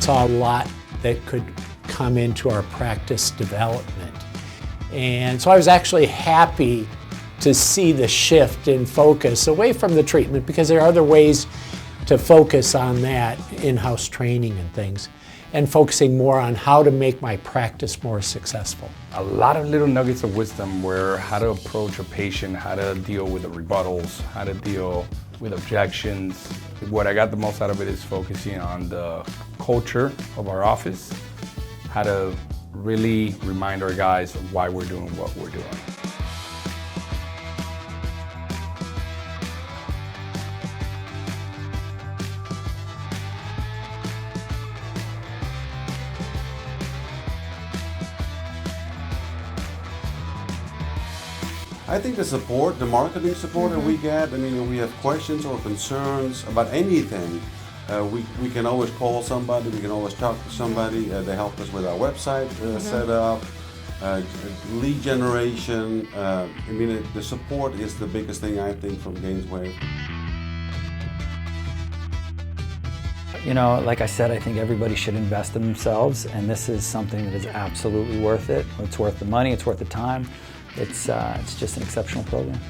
Saw a lot that could come into our practice development. And so I was actually happy to see the shift in focus away from the treatment, because there are other ways to focus on that, in-house training and things, and focusing more on how to make my practice more successful. A lot of little nuggets of wisdom where how to approach a patient, how to deal with the rebuttals, how to deal with objections. What I got the most out of it is focusing on the culture of our office, how to really remind our guys of why we're doing what we're doing. I think the support, the marketing support that we get, I mean, if we have questions or concerns about anything, we can always call somebody, we can always talk to somebody. They help us with our website setup, lead generation. I mean, the support is the biggest thing, I think, from Gaineswave. You know, like I said, I think everybody should invest in themselves, and this is something that is absolutely worth it. It's worth the money, it's worth the time. It's just an exceptional program.